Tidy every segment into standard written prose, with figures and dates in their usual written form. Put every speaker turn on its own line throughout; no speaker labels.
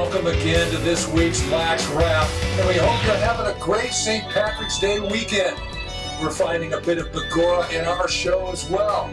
Welcome again to this week's LaxWrap, and we hope you're having a great St. Patrick's Day weekend. We're finding a bit of Begorra in our show as well.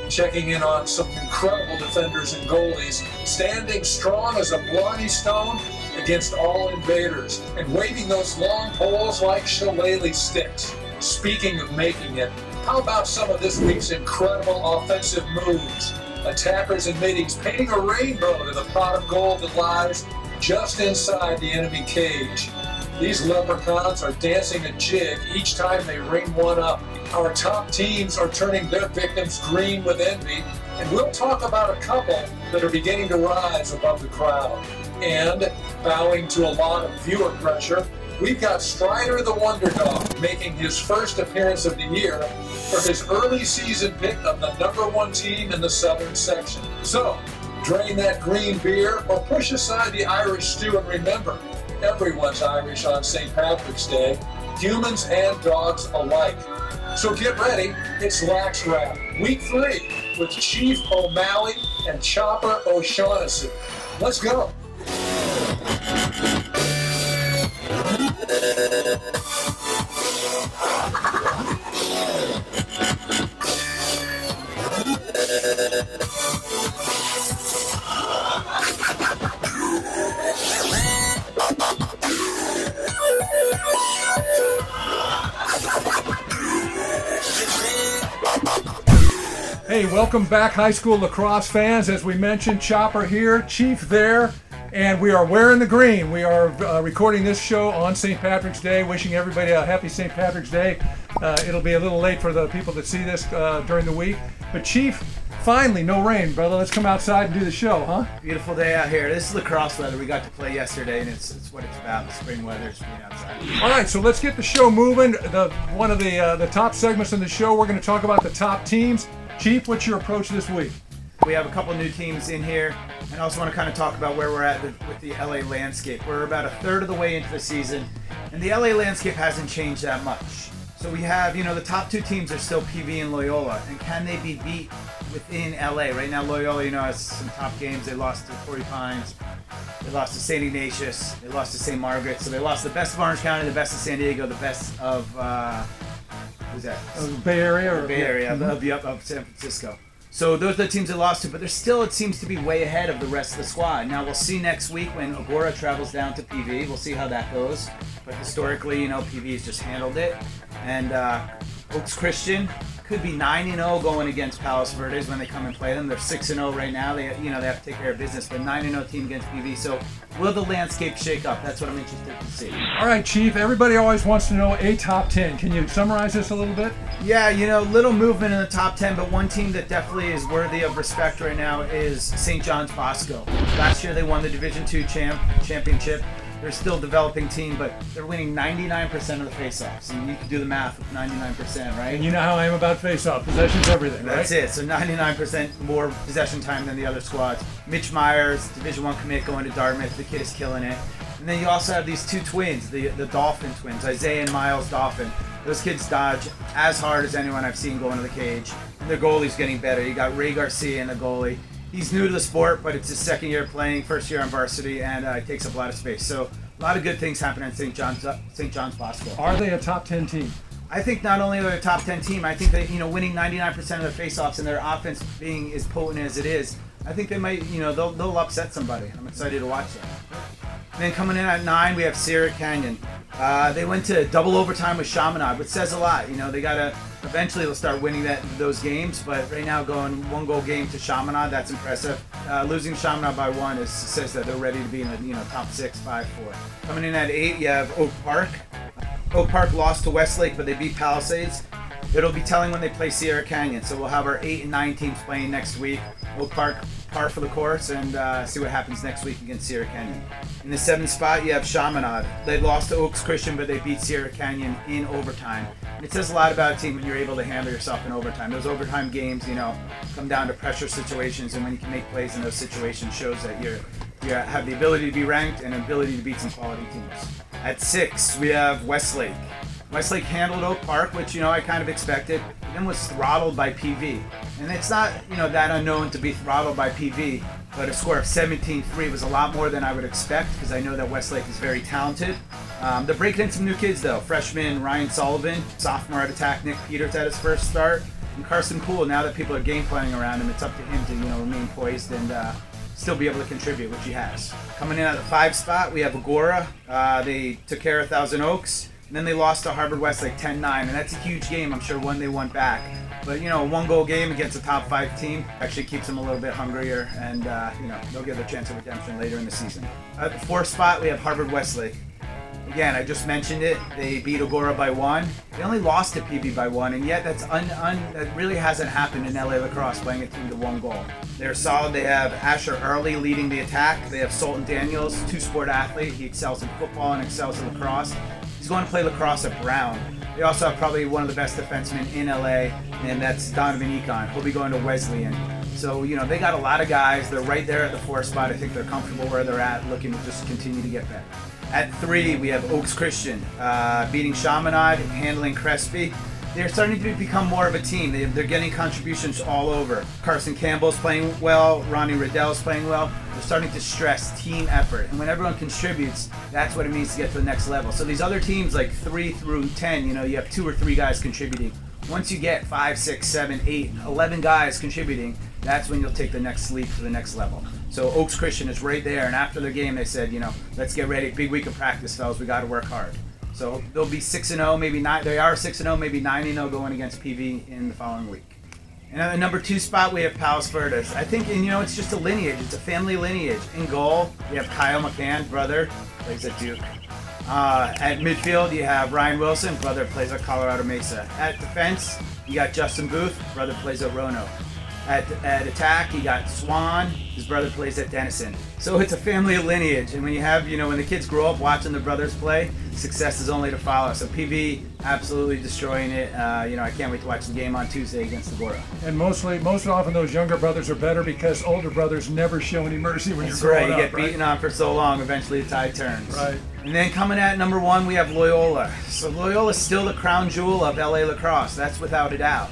Checking in on some incredible defenders and goalies, standing strong as a Blarney Stone against all invaders, and waving those long poles like shillelagh sticks. Speaking of making it, how about some of this week's incredible offensive moves? Attackers and middies painting a rainbow to the pot of gold that lies just inside the enemy cage. These leprechauns are dancing a jig each time they ring one up. Our top teams are turning their victims green with envy, and we'll talk about a couple that are beginning to rise above the crowd. And, bowing to a lot of viewer pressure, we've got Strider the Wonder Dog making his first appearance of the year for his early season pick of the #1 team in the Southern section. So, drain that green beer or push aside the Irish stew, and remember, everyone's Irish on St. Patrick's Day, humans and dogs alike. So get ready, it's LaxWrap, Week 3, with Chief O'Malley and Chopper O'Shaughnessy. Let's go. Hey, welcome back, high school lacrosse fans. As we mentioned, Chopper here, Chief there, and we are wearing the green. We are recording this show on St. Patrick's Day, wishing everybody a happy St. Patrick's Day. It'll be a little late for the people that see this during the week. But Chief, finally, no rain, brother. Let's come outside and do the show, huh?
Beautiful day out here. This is lacrosse weather. We got to play yesterday, and it's what it's about. The spring weather is being outside.
All right, so let's get the show moving. One of the top segments in the show, we're going to talk about the top teams. Chief, what's your approach this week?
We have a couple new teams in here, and I also want to kind of talk about where we're at with the LA landscape. We're about a third of the way into the season, and the LA landscape hasn't changed that much. So we have, the top two teams are still PV and Loyola, and can they be beat within LA? Right now, Loyola, has some top games. They lost to Torrey Pines, they lost to St. Ignatius, they lost to St. Margaret, so they lost the best of Orange County, the best of San Diego, the best of, who's that?
Bay Area?
Of San Francisco. So those are the teams they lost to, but they're still, it seems to be way ahead of the rest of the squad. Now we'll see next week when Begorra travels down to PV. We'll see how that goes. But historically, PV has just handled it. And Oaks Christian could be 9-0 going against Palos Verdes when they come and play them. They're 6-0 right now. They have to take care of business, but 9-0 team against PV. So will the landscape shake up? That's what I'm interested to see.
All right, Chief. Everybody always wants to know a top 10. Can you summarize this a little bit?
Yeah, little movement in the top 10, but one team that definitely is worthy of respect right now is St. John's Bosco. Last year they won the Division II championship. They're still a developing team, but they're winning 99% of the face-offs. And you can do the math with 99%, right?
And you know how I am about face-off. Possession's everything, right?
That's it. So 99% more possession time than the other squads. Mitch Myers, Division I commit, going to Dartmouth. The kid is killing it. And then you also have these two twins, the Dolphin twins, Isaiah and Miles Dolphin. Those kids dodge as hard as anyone I've seen going to the cage. And their goalie's getting better. You got Ray Garcia in the goalie. He's new to the sport, but it's his second year playing, first year on varsity, and it takes up a lot of space. So a lot of good things happen at St. John's Bosco.
Are they a top 10 team?
I think not only are they a top 10 team, I think that, winning 99% of their faceoffs and their offense being as potent as it is, I think they might, they'll upset somebody. I'm excited to watch that. And then coming in at 9, we have Sierra Canyon. They went to double overtime with Chaminade, which says a lot. They gotta eventually they'll start winning those games, but right now going 1-goal game to Chaminade, that's impressive. Losing Chaminade by 1 says that they're ready to be in the top 6, 5, 4. Coming in at 8, you have Oak Park. Oak Park lost to Westlake, but they beat Palisades. It'll be telling when they play Sierra Canyon, so we'll have our 8 and 9 teams playing next week. Oak Park par for the course, and see what happens next week against Sierra Canyon. In the 7th spot, you have Chaminade. They lost to Oaks Christian, but they beat Sierra Canyon in overtime. And it says a lot about a team when you're able to handle yourself in overtime. Those overtime games, come down to pressure situations, and when you can make plays in those situations, shows that you have the ability to be ranked and ability to beat some quality teams. At 6, we have Westlake. Westlake handled Oak Park, which, I kind of expected, and then was throttled by PV. And it's not, that unknown to be throttled by PV. but a score of 17-3 was a lot more than I would expect because I know that Westlake is very talented. They're breaking in some new kids though. Freshman Ryan Sullivan, sophomore at attack Nick Peters at his first start, and Carson Poole. Now that people are game planning around him, it's up to him to remain poised and still be able to contribute, which he has. Coming in at the 5 spot, we have Agora. They took care of Thousand Oaks, and then they lost to Harvard Westlake 10-9, and that's a huge game. I'm sure one they won back. But, a 1-goal game against a top 5 team actually keeps them a little bit hungrier, and, they'll get their chance of redemption later in the season. At the 4th spot, we have Harvard Westlake. Again, I just mentioned it. They beat Agora by 1. They only lost to PB by 1, and yet that really hasn't happened in LA Lacrosse, playing a team to 1 goal. They're solid. They have Asher Early leading the attack. They have Sultan Daniels, 2-sport athlete. He excels in football and excels in lacrosse. He's going to play lacrosse at Brown. They also have probably one of the best defensemen in LA, and that's Donovan Econ. He'll be going to Wesleyan. So, they got a lot of guys. They're right there at the 4th spot. I think they're comfortable where they're at, looking to just continue to get better. At 3, we have Oaks Christian, beating Chaminade, handling Crespi. They're starting to become more of a team. They're getting contributions all over. Carson Campbell's playing well. Ronnie Riddell's playing well. They're starting to stress team effort. And when everyone contributes, that's what it means to get to the next level. So these other teams, like 3 through 10, you have 2 or 3 guys contributing. Once you get 5, 6, 7, 8, 11 guys contributing, that's when you'll take the next leap to the next level. So Oaks Christian is right there, and after the game they said, let's get ready. Big week of practice, fellas. We got to work hard. So they'll be 6-0, maybe 9. They are 6-0, maybe 9-0 going against PV in the following week. And at the number 2 spot, we have Palos Verdes. I think, it's just a lineage. It's a family lineage. In goal, you have Kyle McCann, brother, plays at Duke. At midfield, you have Ryan Wilson, brother plays at Colorado Mesa. At defense, you got Justin Booth, brother plays at Roanoke. At attack, you got Swan, his brother plays at Denison. So it's a family lineage, and when you have, when the kids grow up watching their brothers play, success is only to follow. So PV absolutely destroying it. I can't wait to watch the game on Tuesday against Agora.
And most often those younger brothers are better because older brothers never show any mercy when
That's
you're growing
right. You
up.
get beaten on for so long, eventually the tide turns.
Right.
And then coming at number 1, we have Loyola. So Loyola's still the crown jewel of LA Lacrosse. That's without a doubt.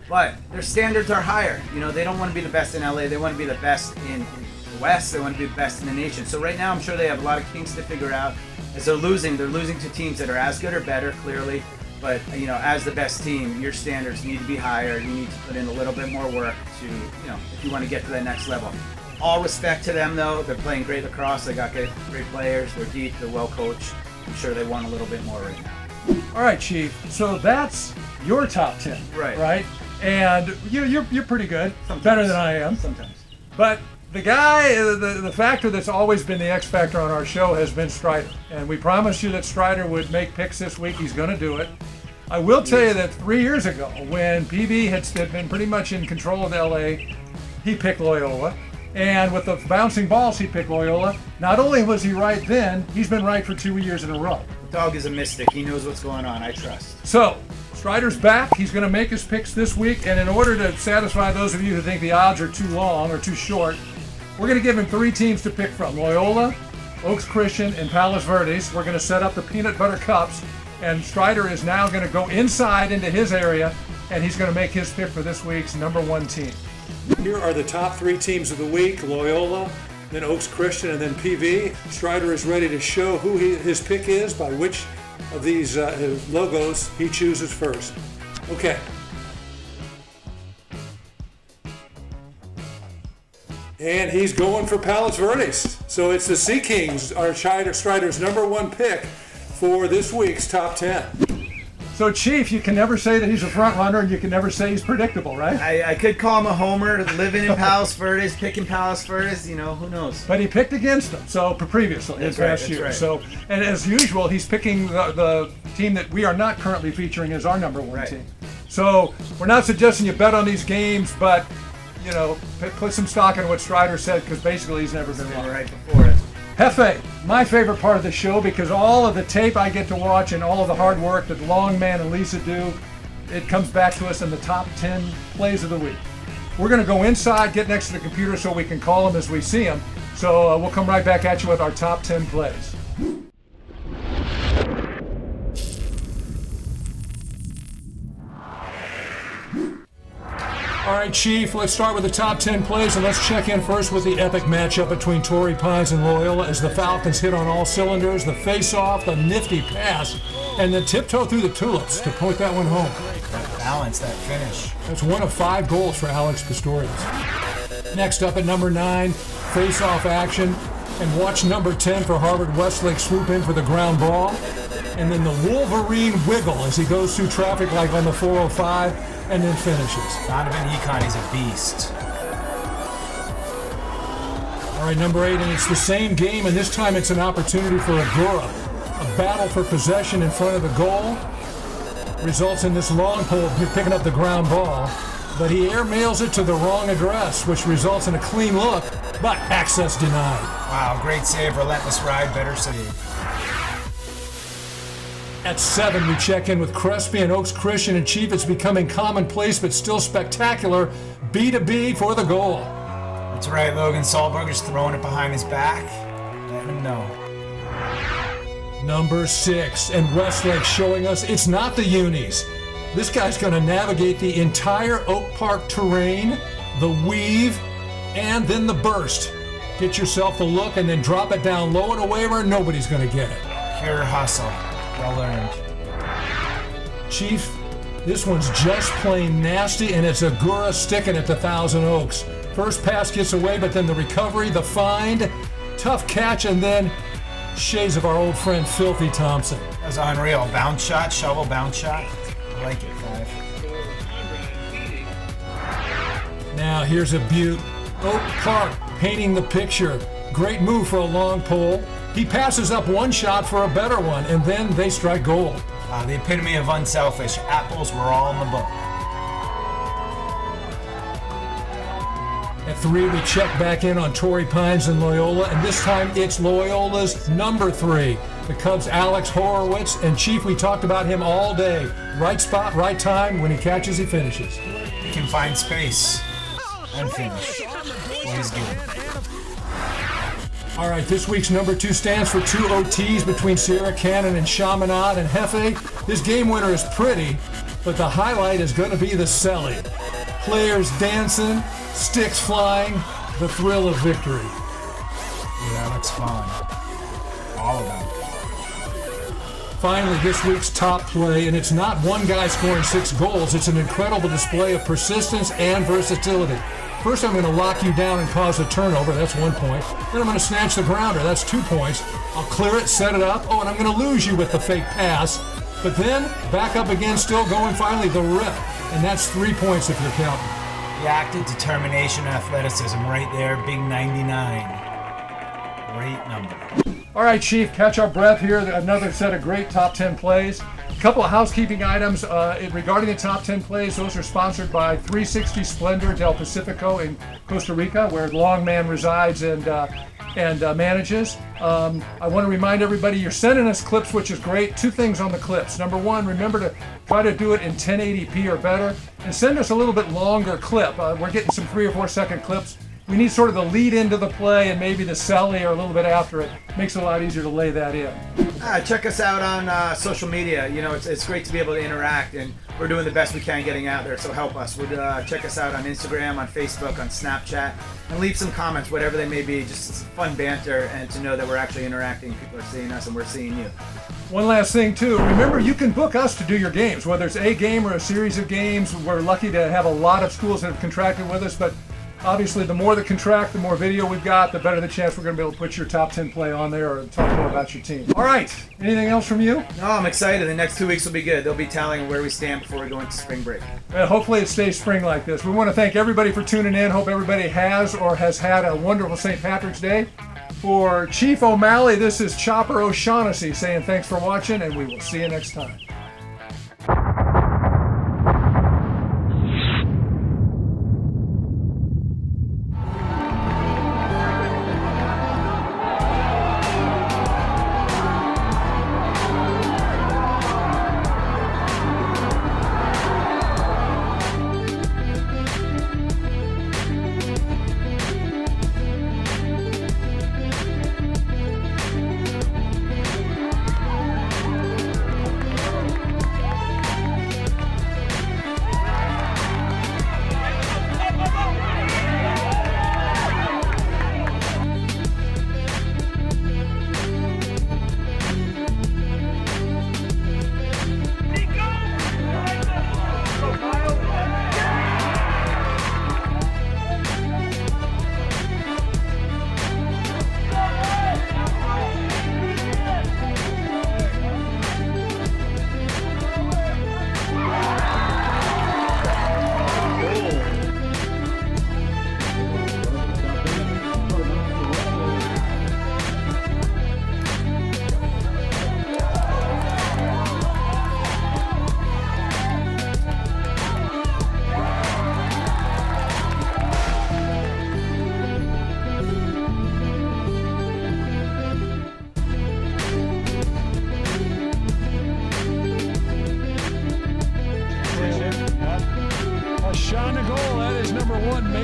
But their standards are higher. They don't want to be the best in LA. They want to be the best in the West. They want to be the best in the nation. So right now, I'm sure they have a lot of kinks to figure out. As they're losing to teams that are as good or better, clearly. But, as the best team, your standards need to be higher. You need to put in a little bit more work to, if you want to get to that next level. All respect to them, though. They're playing great lacrosse. They got great players. They're deep. They're well coached. I'm sure they want a little bit more right now.
All right, Chief. So that's your top 10, right? And you're pretty good,
Sometimes.
Better than I am.
Sometimes.
But the guy, the factor that's always been the X factor on our show has been Strider. And we promised you that Strider would make picks this week. He's going to do it. I will tell you that 3 years ago, when PB had been pretty much in control of LA, he picked Loyola. And with the bouncing balls, he picked Loyola. Not only was he right then, he's been right for 2 years in a row.
The dog is a mystic. He knows what's going on. I trust.
So, Strider's back. He's going to make his picks this week. And in order to satisfy those of you who think the odds are too long or too short, we're going to give him 3 teams to pick from. Loyola, Oaks Christian, and Palos Verdes. We're going to set up the peanut butter cups. And Strider is now going to go inside into his area, and he's going to make his pick for this week's number 1 team. Here are the top 3 teams of the week: Loyola, then Oaks Christian, and then PV. Strider is ready to show who his pick is by which of these logos he chooses first. Okay. And he's going for Palos Verdes. So it's the Sea Kings, are Strider's number 1 pick for this week's top 10. So, Chief, you can never say that he's a front runner, and you can never say he's predictable, right?
I could call him a homer, living in Palos Verdes, picking Palos Verdes, who knows.
But he picked against him, so previously,
That's
last
right,
year.
right.
So, and as usual, he's picking the team that we are not currently featuring as our number 1 team. So, we're not suggesting you bet on these games, but, put some stock in what Strider said, because basically he's never been wrong.
Right before it.
Hefe, my favorite part of the show, because all of the tape I get to watch and all of the hard work that Longman and Lisa do, it comes back to us in the top 10 plays of the week. We're going to go inside, get next to the computer so we can call them as we see them. So we'll come right back at you with our top 10 plays. All right, Chief, let's start with the top 10 plays, and let's check in first with the epic matchup between Torrey Pines and Loyola as the Falcons hit on all cylinders, the face-off, the nifty pass, and the tiptoe through the tulips to point that one home.
That balance, that finish.
That's one of 5 goals for Alex Pistorius. Next up at number 9, face-off action, and watch number 10 for Harvard Westlake swoop in for the ground ball, and then the Wolverine wiggle as he goes through traffic like on the 405, and then finishes.
Donovan Econ is a beast.
All right, number 8, and it's the same game, and this time it's an opportunity for Agura. A battle for possession in front of the goal results in this long pole picking up the ground ball, but he airmails it to the wrong address, which results in a clean look, but access denied.
Wow, great save, relentless ride, better save.
At 7, we check in with Crespi and Oaks Christian, and Chief, it's becoming commonplace but still spectacular. B2B for the goal.
That's right, Logan Sahlberger's throwing it behind his back. Let him know.
Number 6, and Westlake showing us it's not the unis. This guy's going to navigate the entire Oak Park terrain, the weave, and then the burst. Get yourself the look and then drop it down low and away where nobody's going to get it.
Pure hustle. Well earned.
Chief, this one's just plain nasty, and it's Agura sticking at the Thousand Oaks. First pass gets away, but then the recovery, the find, tough catch, and then shades of our old friend Filthy Thompson.
That was unreal. Bounce shot, shovel bounce shot. I like it, 5.
Now here's a beaut. Oak Park painting the picture. Great move for a long pole. He passes up one shot for a better one, and then they strike gold.
The epitome of unselfish. Apples were all in the book.
At 3, we check back in on Torrey Pines and Loyola, and this time it's Loyola's number 3. The Cubs' Alex Horowitz, and Chief, we talked about him all day. Right spot, right time. When he catches, he finishes.
He can find space and finish. Well, he's good.
All right, this week's number 2 stands for 2 OTs between Sierra Cannon and Chaminade and Hefe. This game winner is pretty, but the highlight is going to be the celly. Players dancing, sticks flying, the thrill of victory.
Yeah, that looks fun. All about it.
Finally, this week's top play, and it's not one guy scoring 6 goals. It's an incredible display of persistence and versatility. First, I'm going to lock you down and cause a turnover. That's 1 point. Then I'm going to snatch the grounder. That's 2 points. I'll clear it, set it up. Oh, and I'm going to lose you with the fake pass. But then, back up again, still going. Finally, the rip. And that's 3 points if you're counting.
Reacted, determination, and athleticism right there. Big 99. Great number.
All right, Chief, catch our breath here. Another set of great top 10 plays. A couple of housekeeping items regarding the top 10 plays. Those are sponsored by 360 Splendor del Pacifico in Costa Rica, where Longman resides and manages. I want to remind everybody you're sending us clips, which is great. 2 things on the clips. Number 1, remember to try to do it in 1080p or better, and send us a little bit longer clip. We're getting some 3 or 4 second clips. We need sort of the lead into the play and maybe the celly or a little bit after it. Makes it a lot easier to lay that in.
Check us out on social media. You know, it's great to be able to interact, and we're doing the best we can getting out there, so help us. Check us out on Instagram, on Facebook, on Snapchat, and leave some comments, whatever they may be. Just fun banter, and to know that we're actually interacting. People are seeing us, and we're seeing you.
One last thing, too. Remember, you can book us to do your games, whether it's a game or a series of games. We're lucky to have a lot of schools that have contracted with us, but obviously, the more that contract, the more video we've got, the better the chance we're going to be able to put your top 10 play on there or talk more about your team. All right. Anything else from you?
No, I'm excited. The next 2 weeks will be good. They'll be tallying where we stand before we go into spring break.
Well, hopefully it stays spring like this. We want to thank everybody for tuning in. Hope everybody has or has had a wonderful St. Patrick's Day. For Chief O'Malley, this is Chopper O'Shaughnessy saying thanks for watching, and we will see you next time.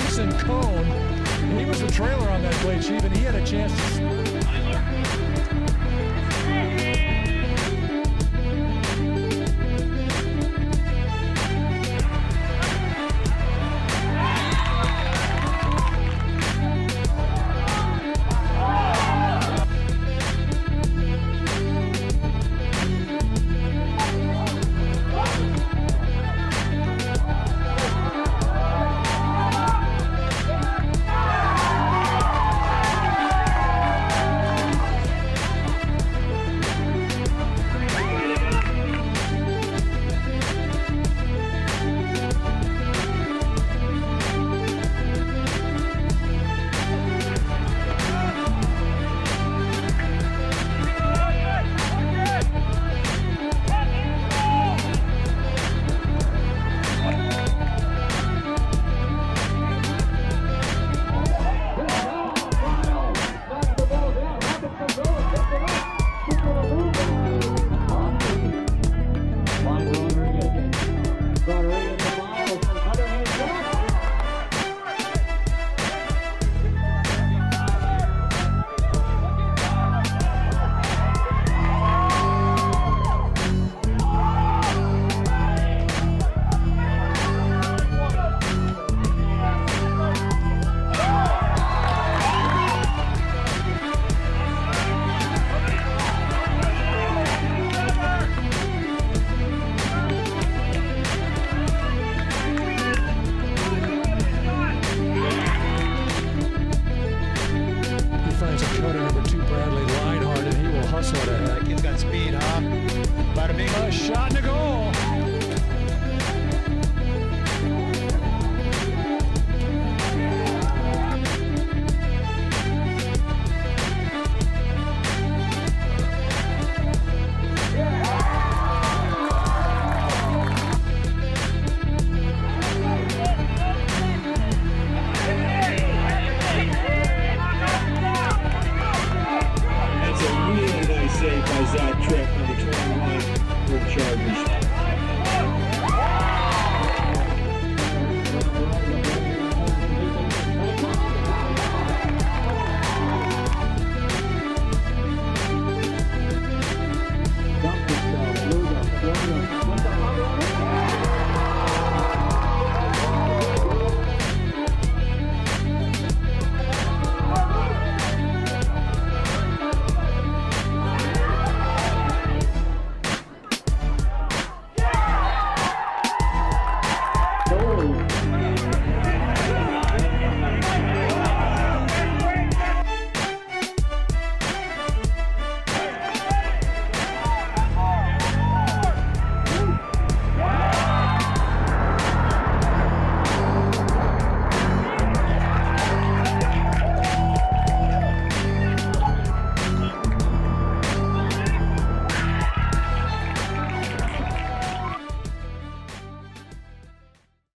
Jason Cohn. He was the trailer on that play, Chief, and he had a chance to